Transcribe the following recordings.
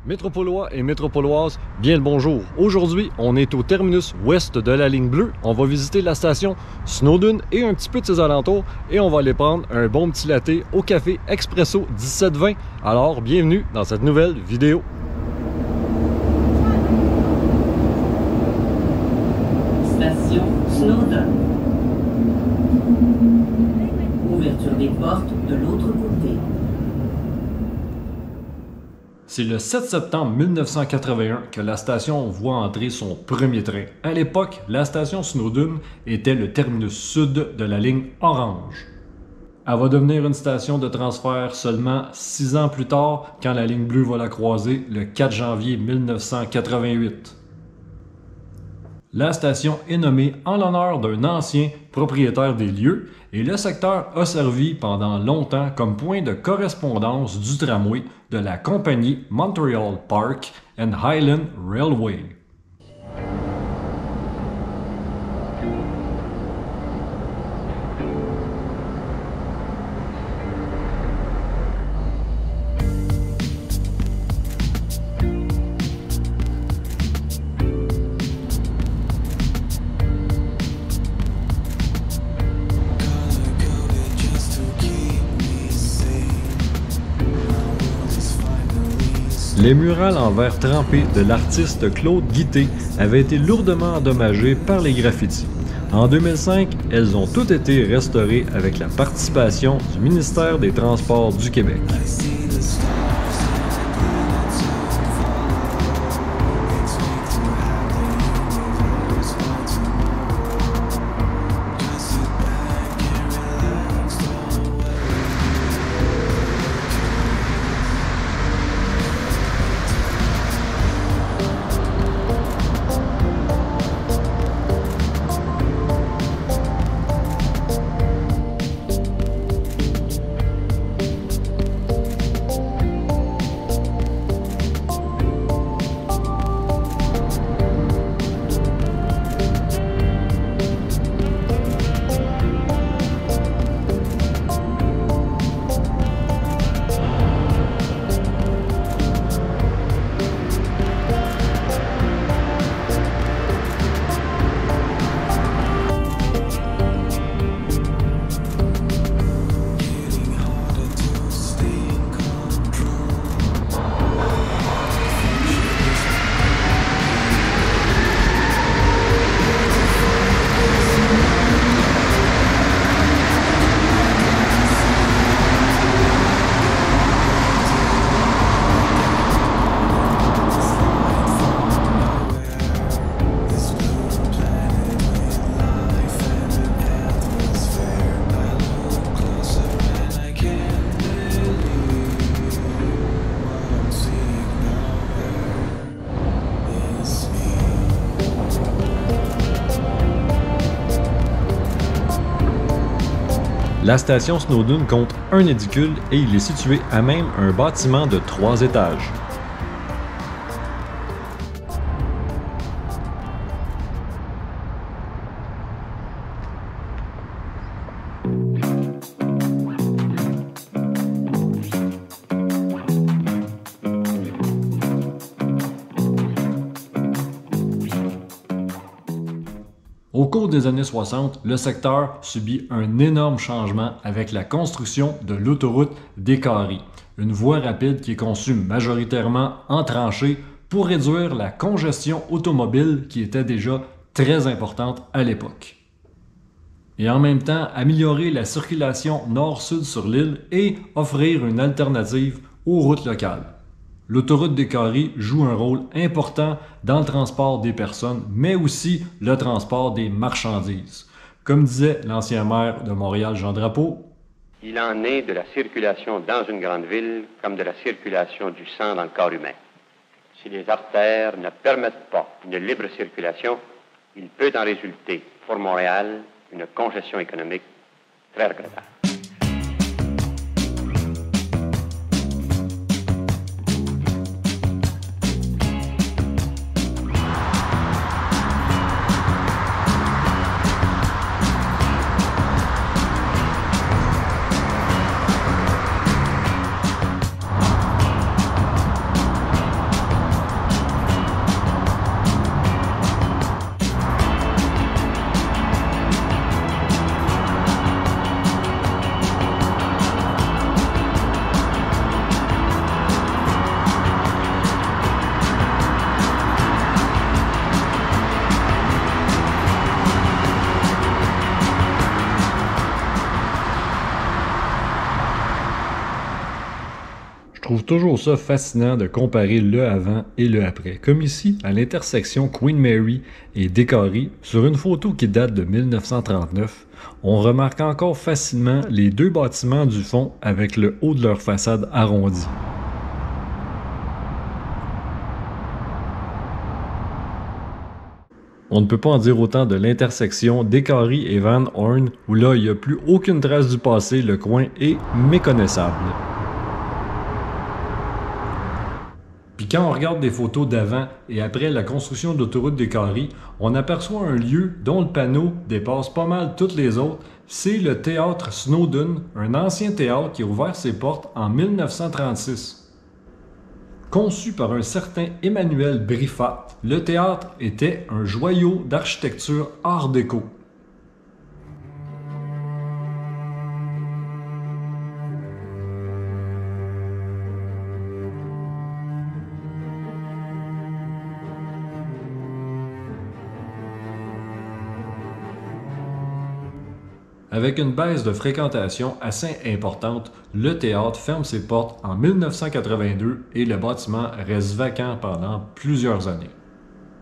Métropolois et métropoloises, bien le bonjour. Aujourd'hui, on est au terminus ouest de la ligne bleue. On va visiter la station Snowdon et un petit peu de ses alentours et on va aller prendre un bon petit latte au café Expresso 1720. Alors, bienvenue dans cette nouvelle vidéo. Station Snowdon. Ouverture des portes de l'autre côté. C'est le 7 septembre 1981 que la station voit entrer son premier train. À l'époque, la station Snowdon était le terminus sud de la ligne orange. Elle va devenir une station de transfert seulement 6 ans plus tard, quand la ligne bleue va la croiser le 4 janvier 1988. La station est nommée en l'honneur d'un ancien propriétaire des lieux et le secteur a servi pendant longtemps comme point de correspondance du tramway de la compagnie Montreal Park and Highland Railway. Les murales en verre trempé de l'artiste Claude Guité avaient été lourdement endommagées par les graffitis. En 2005, elles ont toutes été restaurées avec la participation du ministère des Transports du Québec. La station Snowdon compte un édicule et il est situé à même un bâtiment de 3 étages. Au cours des années 60, le secteur subit un énorme changement avec la construction de l'autoroute des Carrés, une voie rapide qui est conçue majoritairement en tranchée pour réduire la congestion automobile qui était déjà très importante à l'époque. Et en même temps, améliorer la circulation nord-sud sur l'île et offrir une alternative aux routes locales. L'autoroute des Carrés joue un rôle important dans le transport des personnes, mais aussi le transport des marchandises. Comme disait l'ancien maire de Montréal, Jean Drapeau, « Il en est de la circulation dans une grande ville comme de la circulation du sang dans le corps humain. Si les artères ne permettent pas une libre circulation, il peut en résulter pour Montréal une congestion économique très regrettable. » trouve toujours ça fascinant de comparer le avant et le après, comme ici à l'intersection Queen Mary et Décarie, sur une photo qui date de 1939, on remarque encore facilement les deux bâtiments du fond avec le haut de leur façade arrondi. On ne peut pas en dire autant de l'intersection Décarie et Van Horn, où là il n'y a plus aucune trace du passé, le coin est méconnaissable. Puis quand on regarde des photos d'avant et après la construction de l'autoroute Décarie, on aperçoit un lieu dont le panneau dépasse pas mal toutes les autres. C'est le théâtre Snowdon, un ancien théâtre qui a ouvert ses portes en 1936. Conçu par un certain Emmanuel Briffat, le théâtre était un joyau d'architecture art déco. Avec une baisse de fréquentation assez importante, le théâtre ferme ses portes en 1982 et le bâtiment reste vacant pendant plusieurs années.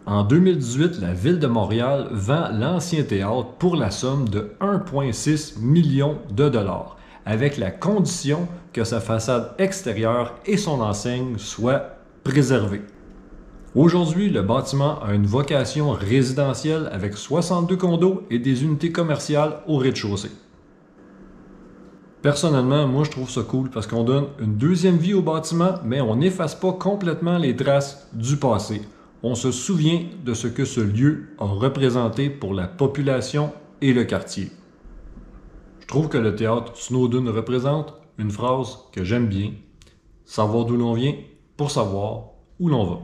En 2018, la Ville de Montréal vend l'ancien théâtre pour la somme de 1,6 million de dollars, avec la condition que sa façade extérieure et son enseigne soient préservées. Aujourd'hui, le bâtiment a une vocation résidentielle avec 62 condos et des unités commerciales au rez-de-chaussée. Personnellement, moi je trouve ça cool parce qu'on donne une deuxième vie au bâtiment, mais on n'efface pas complètement les traces du passé. On se souvient de ce que ce lieu a représenté pour la population et le quartier. Je trouve que le théâtre Snowdon représente une phrase que j'aime bien. Savoir d'où l'on vient pour savoir où l'on va.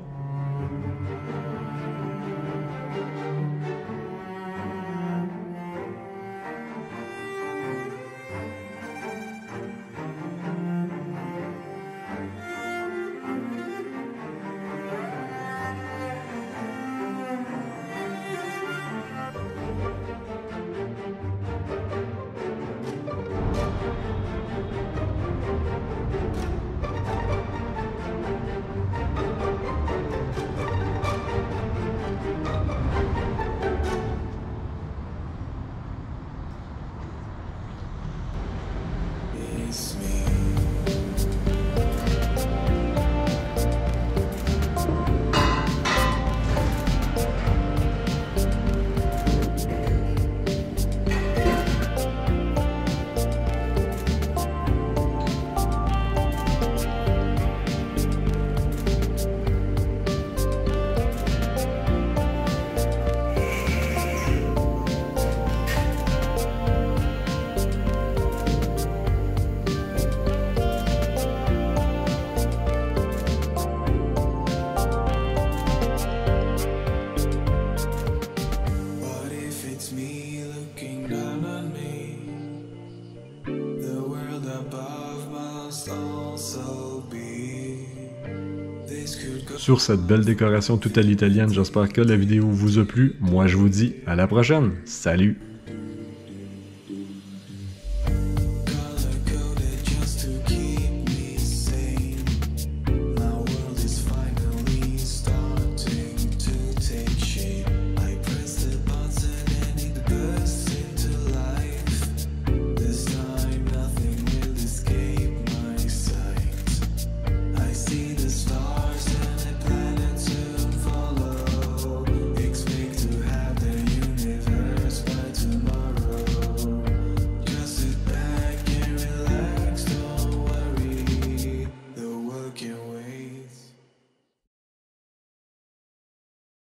Sur cette belle décoration toute à l'italienne, j'espère que la vidéo vous a plu. Moi, je vous dis à la prochaine. Salut!